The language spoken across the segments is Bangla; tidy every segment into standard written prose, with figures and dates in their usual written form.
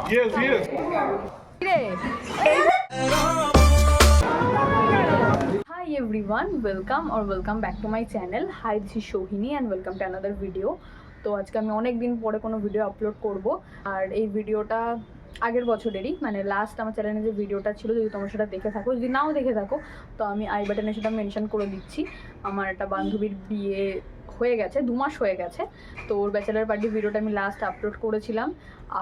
Yes, yes. Hi everyone, welcome back to my channel. Hi, this is Shohini and welcome to another video. তো আজকে আমি অনেক দিন পরে কোনো ভিডিও আপলোড করব আর এই ভিডিওটা আগের বছরেরই, মানে লাস্ট আমার চ্যানেলে যে ভিডিওটা ছিল, যদি তোমরা সেটা দেখে থাকো, যদি নাও দেখে থাকো তো আমি আই বাটনে সেটা মেনশন করে দিচ্ছি। আমার একটা বান্ধবীর বিয়ে হয়ে গেছে, 2 মাস হয়ে গেছে। তো ওর ব্যাচেলার পার্টি ভিডিওটা আমি লাস্ট আপলোড করেছিলাম,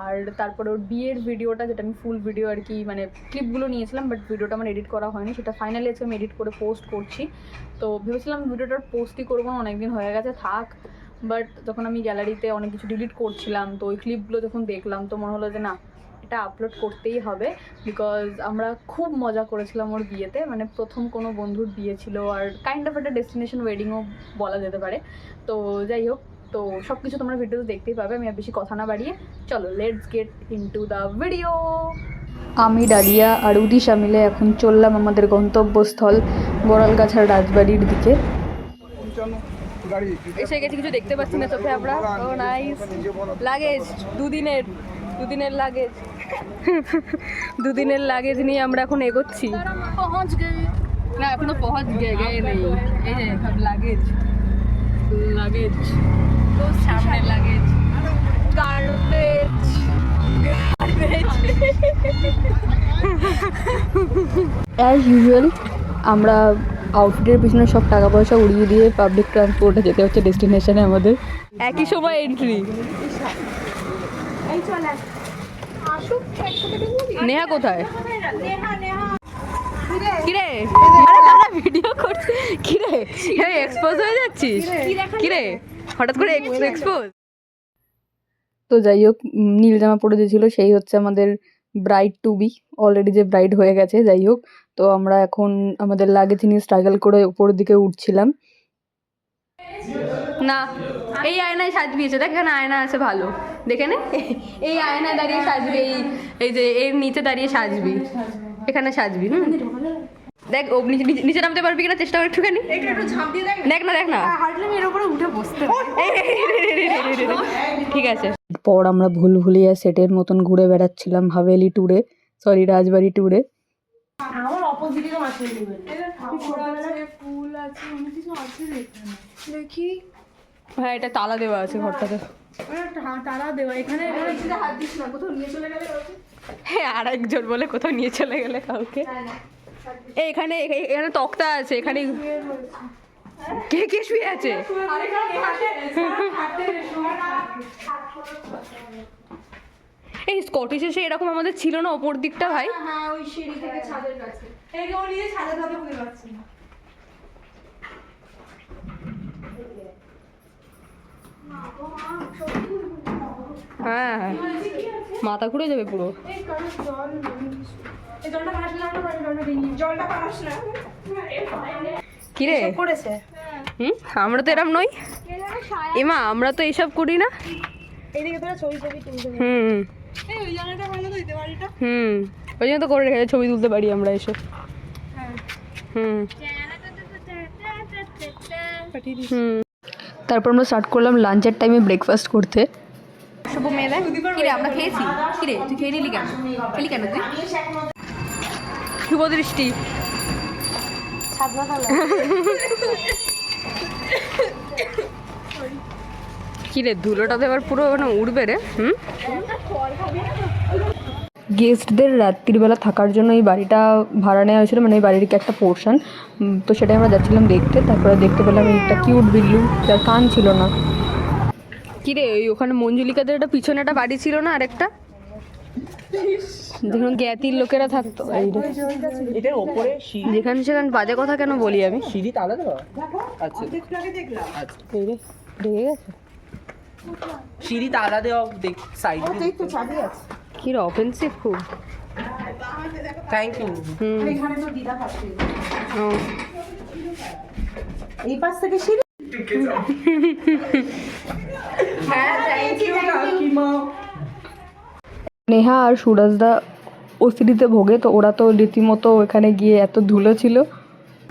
আর তারপরে ওর বিয়ের ভিডিওটা, যেটা আমি ফুল ভিডিও আর কি, মানে ক্লিপগুলো নিয়েছিলাম, বাট ভিডিওটা আমার এডিট করা হয়নি, সেটা ফাইনালি আজকে আমি এডিট করে পোস্ট করছি। তো ভেবেছিলাম ভিডিওটার পোস্টই করবো না, অনেকদিন হয়ে গেছে থাক। বাট যখন আমি গ্যালারিতে অনেক কিছু ডিলিট করছিলাম, তো ওই ক্লিপগুলো যখন দেখলাম তো মনে হলো যে না, এটা আপলোড করতেই হবে, বিকজ আমরা খুব মজা করেছিলাম ওর বিয়েতে। মানে প্রথম কোনো বন্ধুর বিয়ে ছিল, আর কাইন্ড অফ একটা ডেস্টিনেশন ওয়েডিংও বলা যেতে পারে। তো যাই হোক, তো সব কিছু তোমরা ভিডিওতে দেখতেই পাবে। আমি আর বেশি কথা না বাড়িয়ে চলো let's get into the video. আমি ডালিয়া আর উদিশা মিলে এখন চললাম আমাদের গন্তব্যস্থল গোড়ালগাছার রাজবাড়ির দিকে। এসে গেছি, কিছু দেখতে পাচ্ছি না চোখে আমরা। ও নাইস লাগেজ, দুদিনের লাগেজ দুদিনের লাগেজ নিয়ে আমরা এখন এগোচ্ছি। না এখনো পৌঁছ গিয়ে নেই, এই যে সব লাগেজ তো সামনে লাগেজ, গার্বেজ অ্যাজ ইউজুয়াল আমরা আউটফিটের পিছনে সব টাকা পয়সা উড়িয়ে দিয়ে পাবলিক ট্রান্সপোর্টে যেতে হচ্ছে ডেস্টিনেশনে আমাদের। একই সময় এন্ট্রি। নেহা কোথায়? কিরে আরে দাদা ভিডিও করছি, কিরে এক্সপোজ হয়ে যাচ্ছিস, কিরে হঠাৎ করে এক্সপোজ। তো যাই হোক, নীল জামা পরে দিয়েছিল সেই হচ্ছে আমাদের ব্রাইড টু বি, অলরেডি যে ব্রাইড হয়ে গেছে। যাই হোক, তো আমরা এখন আমাদের লাগেজ নিয়ে স্ট্রাগল করে উপরের দিকে উঠছিলাম। না এই আয়নায় সাজবি, এসে দেখ এখানে আয়না আছে ভালো, দেখে নে এই আয়নায় দাঁড়িয়ে সাজবি, এই যে এর নিচে দাঁড়িয়ে সাজবি, এখানে সাজবি। দেখ ও নিচে নামতে পারবি কিনা চেষ্টা কর একটুখানি, দেখ না এর উপরে উঠে বসতে। ঠিক আছে। পর আমরা ভুলভুলিয়া সেটের মতন ঘুরে বেড়াচ্ছিলাম হাভেলি ট্যুরে, সরি রাজবাড়ি ট্যুরে। আমার অপোজিটেও আছে, ফুল আছে, অনেক কিছু আছে দেখি। হ্যাঁ এটা তালা দেওয়া আছে ঘরটাতে, তারা দেওয়া। এখানে হাত দিস না, কোথাও নিয়ে চলে গেলে। হ্যাঁ আর একজন বলে কোথাও নিয়ে চলে গেলে কাউকে। এখানে এখানে তক্তা আছে, এখানে কে শুয়ে আছে? এই স্কটিশে সে এরকম আমাদের ছিল না ওপর দিকটা ভাই? হ্যাঁ ওই সিঁড়ি থেকে ছাদের কাছে। এই যে ও নিয়ে ছাদের কাছে খুঁজে পাচ্ছি না। হ্যাঁ মাথা ঘুরে যাবে পুরো। কিরে আমরা তো এরম নই এমা, আমরা তো এইসব করি না। ওই জন্য তো করে রেখেছে, ছবি তুলতে পারি আমরা এসব। তারপর আমরা স্টার্ট করলাম লাঞ্চের টাইমে ব্রেকফাস্ট করতে। শুভ মেয়ে কিরে আমরা খেয়েছি, কিরে তুই খেয়ে নিলি কেন, খেলি কেন তুই? শুভ দৃষ্টি কিরে ধুলোটাতে এবার পুরো মানে উড়বে রে। গেস্টদের রাত্রিবেলা থাকার জন্য এই বাড়িটা ভাড়া নেওয়া হয়েছিল, মানে এই বাড়ির কি একটা পোর্শন, তো সেটাই আমরা যাচ্ছিলাম দেখতে। তারপরে দেখতে পেলাম একটা কিউট বিল্লু যার কান ছিল না। কিরে ওই ওখানে মঞ্জুলিকাদের একটা পিছনে একটা বাড়ি ছিল না আরেকটা, দেখুন জ্ঞাতির লোকেরা থাকতো এটার উপরে যেখানে সেখানে বাজে কথা কেন বলি আমি। সিঁড়ি তালা দেওয়া? আচ্ছা ঢেকে গেছে সিঁড়ি তালা দেওয়া, দেখ সাইডে তো চাবি আছে। কি অফেন্সিভ খুব। Thank you. এখানে তো দিদা পাচ্ছে, ও এই পাশ থেকে সিঁড়ি। হ্যাঁ থ্যাংক ইউ কাকিমা। নেহা আর সুরাজদা ওসিডিতে ভোগে, তো ওরা তো রীতিমতো এখানে গিয়ে এত ধুলো ছিল।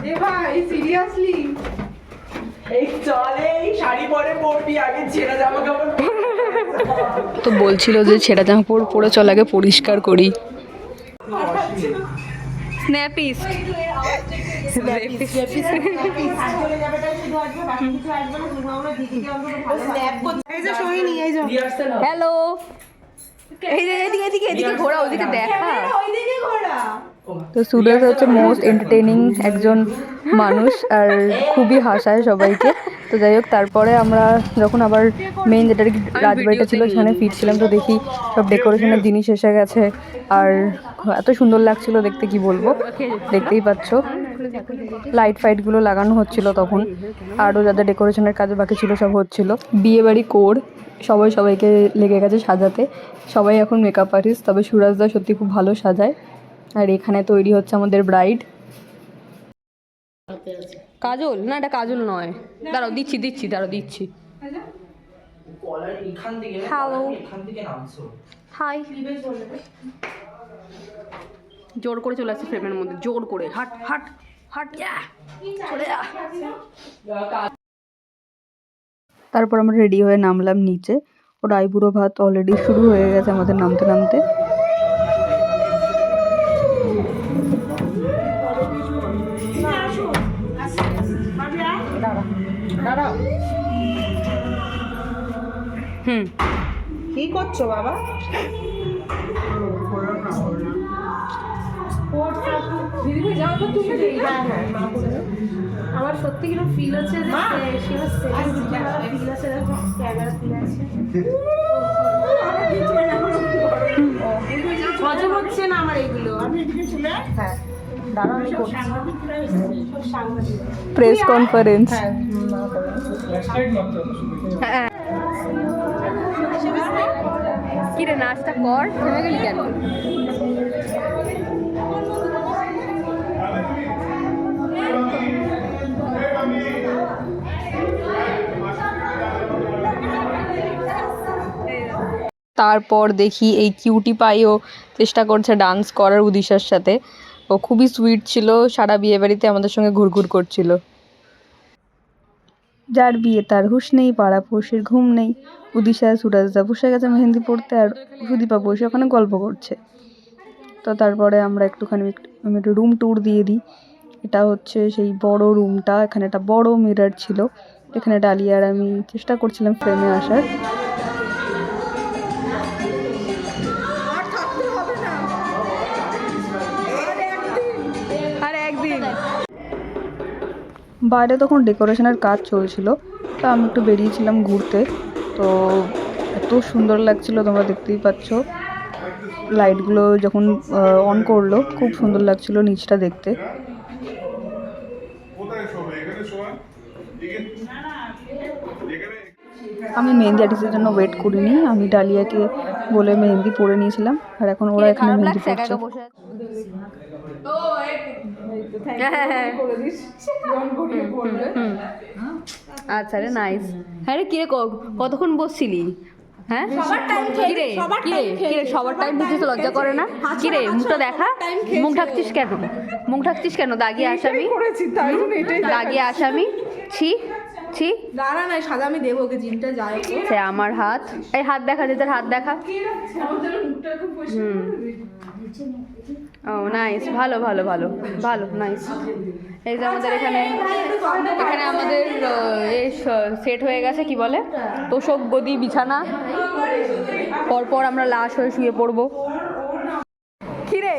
এ ভাই সিরিয়াসলি এই চলে এই শাড়ি পরে পরবি, আগে ছেঁড়া জামা কাপড় তো বলছিল যে ছেঁড়া জামা কাপড় পরে চল আগে পরিষ্কার করি। স্ন্যাপিস্ট হ্যালো, এই যে এদিকে এদিকে এদিকে ঘোরা, ওদিকে দেখা। তো সুরজ হচ্ছে মোস্ট এন্টারটেইনিং একজন মানুষ আর খুবই হাসায় সবাইকে। তো যাই হোক, তারপরে আমরা যখন আবার মেন যেটা রাজবাড়িটা ছিল সেখানে ফিরছিলাম, তো দেখি সব ডেকোরেশনের জিনিস এসে গেছে আর এত সুন্দর লাগছিল দেখতে, কি বলবো, দেখতেই পাচ্ছ। লাইট ফাইটগুলো লাগানো হচ্ছিল তখন, আরও যাদের ডেকোরেশনের কাজ বাকি ছিল সব হচ্ছিল। বিয়েবাড়ি কোড সবাই সবাইকে লেগে গেছে সাজাতে, সবাই এখন মেকআপ আর্টিস্ট। তবে সুরাজদা সত্যি খুব ভালো সাজায়। আর এখানে তৈরি হচ্ছে আমাদের ব্রাইড। কাজল না, এটা কাজল নয়, দাঁড়াও দিচ্ছি দিচ্ছি, দাঁড়াও দিচ্ছি। Hello, hi. জোর করে চলে আসছে ফ্রেমের মধ্যে, জোর করে হাট হাট হাট, চলে যা। তারপর আমরা রেডি হয়ে নামলাম নিচে। ওর আইবুড়ো ভাত অলরেডি শুরু হয়ে গেছে আমাদের নামতে নামতে। কি করছো বাবা? আমার সত্যি কিরকম ফিল হচ্ছে যে ফিল আছে, ক্যামেরা ফিল আছে, হজম হচ্ছে না আমার এগুলো। আমি এদিকে চলে হ্যাঁ দাঁড়াও, আমি প্রেস কনফারেন্স। কি রে, নাচটা কর, থেমে গেলি কেন? তারপর দেখি এই কিউটি পাইও চেষ্টা করছে ডান্স করার উদিশার সাথে। ও খুবই সুইট ছিল, সারা বিয়ে বাড়িতে আমাদের সঙ্গে ঘুরঘুর করছিল। যার বিয়ে তার হুঁশ নেই, পাড়া পড়শির ঘুম নেই। উদিশা সুরাজদা বসে গেছে মেহেন্দি পড়তে, আর সুদীপা বসে ওখানে গল্প করছে। তো তারপরে আমরা একটুখানি একটু রুম ট্যুর দিয়ে দিই। এটা হচ্ছে সেই বড় রুমটা, এখানে একটা বড় মিরর ছিল, এখানে ডালিয়া আর আমি চেষ্টা করছিলাম ফ্রেমে আসার। বাইরে তখন ডেকোরেশনের কাজ চলছিল, তো আমি একটু বেরিয়েছিলাম ঘুরতে। তো এত সুন্দর লাগছিল, তোমরা দেখতেই পাচ্ছ। লাইটগুলো যখন অন করলো খুব সুন্দর লাগছিল নিচটা দেখতে। আমি মেহেন্দি আর্টিস্টের জন্য ওয়েট করিনি, আমি ডালিয়াকে বলে মেহেন্দি পরে নিয়েছিলাম, আর এখন ওরা এখানে মেহেন্দি পড়ছে। আচ্ছা রে, নাইস। হ্যাঁ রে, কিরে কতক্ষণ বসছিলি? হ্যাঁ কিরে কিরে কিরে, সবার টাইম দিচ্ছিস তো লজ্জা করে না? কিরে মুখটা দেখা, মুখ ঢাকছিস কেন? মুখ ঢাকছিস কেন? দাগিয়ে আসামি, দাগিয়ে আসামি। ছি ছি, দাঁড়া না, সাদা আমি দেবো ওকে, জিনটা যায়। সে আমার হাত, এই হাত দেখা, যে তার হাত দেখা। ও নাইস, ভালো ভালো ভালো ভালো, নাইস। এই যে আমাদের এখানে আমাদের সেট হয়ে গেছে, কি বলে, তোষক গদি বিছানা। পরপর আমরা লাশ হয়ে শুয়ে পড়বো। কিরে,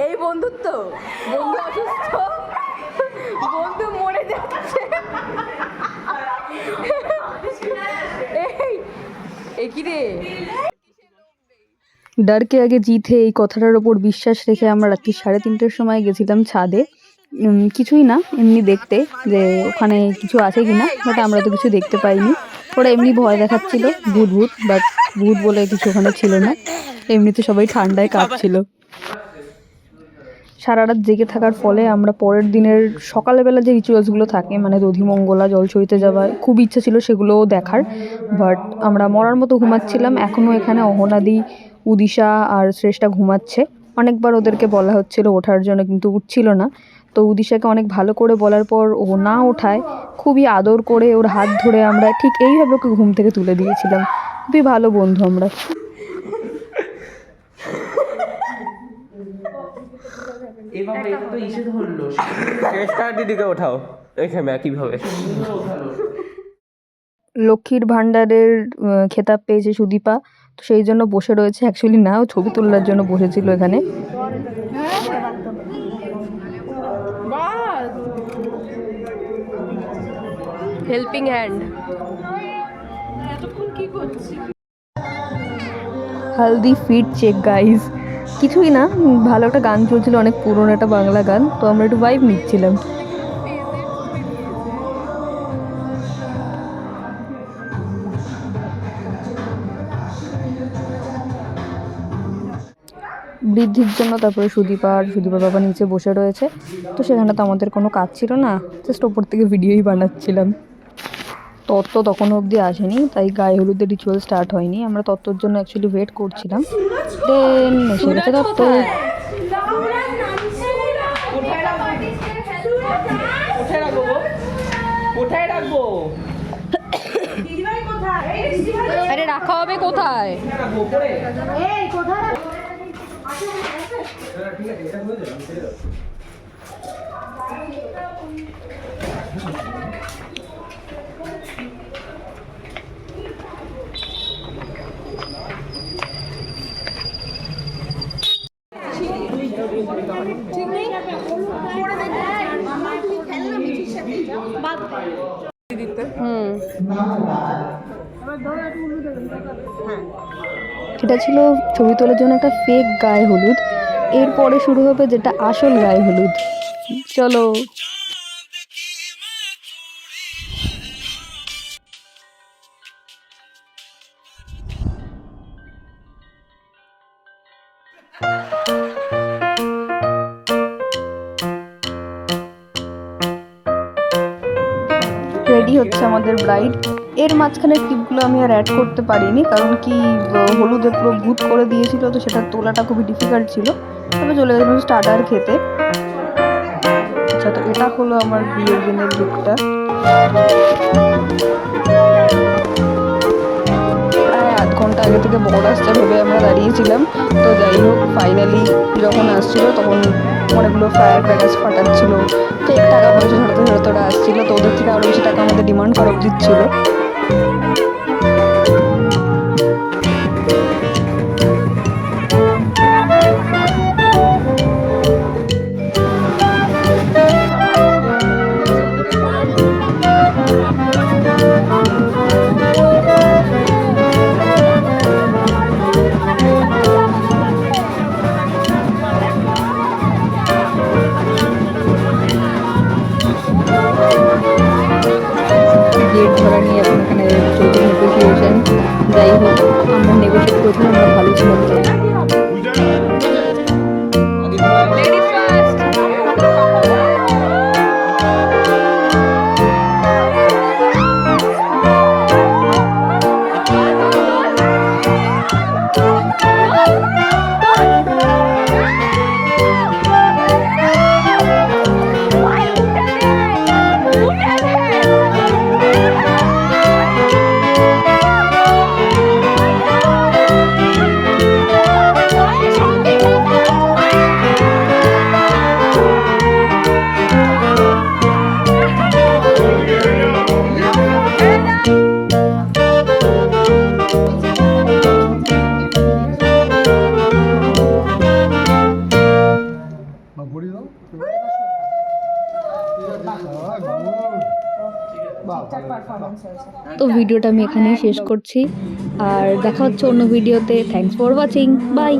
এই বন্ধুত্ব, বন্ধু অসুস্থ, বন্ধু মরে যাচ্ছে। এই কিরে, डर के आगे जीत है, এই কথাটার ওপর বিশ্বাস রেখে আমরা রাত্রি 3:30টার সময় গেছিলাম ছাদে। কিছুই না, এমনি দেখতে যে ওখানে কিছু আছে কিনা, বাট আমরা তো কিছু দেখতে পাইনি। ওরা এমনি ভয় দেখাচ্ছিল ভূত ভূত, বাট ভূত বলে কিছু ওখানে ছিল না, এমনিতে সবাই ঠান্ডায় কাঁপছিল। সারা রাত জেগে থাকার ফলে আমরা পরের দিনের সকালবেলা যে রিচুয়ালসগুলো থাকে, মানে দধিমঙ্গলা, জল ছইতে যাওয়া, খুব ইচ্ছা ছিল সেগুলোও দেখার, বাট আমরা মরার মতো ঘুমাচ্ছিলাম। এখনও এখানে অহনাদি, উদিশা আর শ্রেষ্ঠা ঘুমাচ্ছে। অনেকবার ওদেরকে বলা হচ্ছিল ওঠার জন্য, কিন্তু উঠছিল না। তো উদিশাকে অনেক ভালো করে বলার পর ও না ওঠায় খুবই আদর করে ওর হাত ধরে আমরা ঠিক এইভাবে ওকে ঘুম থেকে তুলে দিয়েছিলাম। খুবই ভালো বন্ধু আমরা। এবার এটা তো ইসে ধরলো, চেষ্টা দিদিকে ওঠাও এখানে কিভাবে ওঠালো। লক্ষ্মীর ভাণ্ডারের খেতাব পেয়েছে সুদীপা, তো সেই জন্য বসে রয়েছে। অ্যাকচুয়ালি না, ও ছবি তোলার জন্য বসেছিল এখানে। Helping hand. Haldi fit check guys, কিছুই না, ভালো একটা গান চলছিল, অনেক পুরনো একটা বাংলা গান, তো আমরা একটু ভাইব নিচ্ছিলাম। বৃদ্ধির জন্য তারপরে সুদীপার বাবা নিচে বসে রয়েছে, তো সেখানে তো আমাদের কোনো কাজ ছিল না, জাস্ট ওপর থেকে ভিডিওই বানাচ্ছিলাম। তত্ত্ব তখনও অবধি আসেনি, তাই গায়ে হলুদের রিচুয়াল স্টার্ট হয়নি। আমরা তত্ত্বর জন্য অ্যাকচুয়ালি ওয়েট করছিলাম। দেন এসে গেছে তত্ত্ব। কোথায় রাখবো? আরে রাখা হবে কোথায়? এটা ছিল ছবি তোলার জন্য একটা ফেক গায়ে হলুদ, এরপরে শুরু হবে যেটা আসল গায়ে হলুদ। চলো। রেডি হচ্ছে আমাদের ব্রাইড। এর মাঝখানে ক্লিপগুলো আমি আর অ্যাড করতে পারিনি, কারণ কি হলুদে পুরো ভূত করে দিয়েছিল, তো সেটা তোলাটা খুবই ডিফিকাল্ট ছিল। তবে চলে গেলাম স্টার্টার খেতে। আচ্ছা, তো এটা হলো আমার বিয়ের দিনের লুকটা। প্রায় আধ ঘন্টা আগে থেকে বড় আসতে ভেবে আমরা দাঁড়িয়েছিলাম, তো যাই হোক ফাইনালি যখন আসছিল তখন অনেকগুলো ফায়ার ক্র্যাকার্স ফাটাচ্ছিল, ফেক টাকা পয়সা ঝড়তে ওরা আসছিল, তো ওদের থেকে আরও বেশি টাকা আমাদের ডিমান্ড করা উচিত ছিল। যাই হোক আমরা নেগোশিয়েট করেছিলাম, আমরা ভালো ছিলাম। তো ভিডিওটা আমি এখানেই শেষ করছি, আর দেখা হচ্ছে অন্য ভিডিওতে। Thanks for watching, by.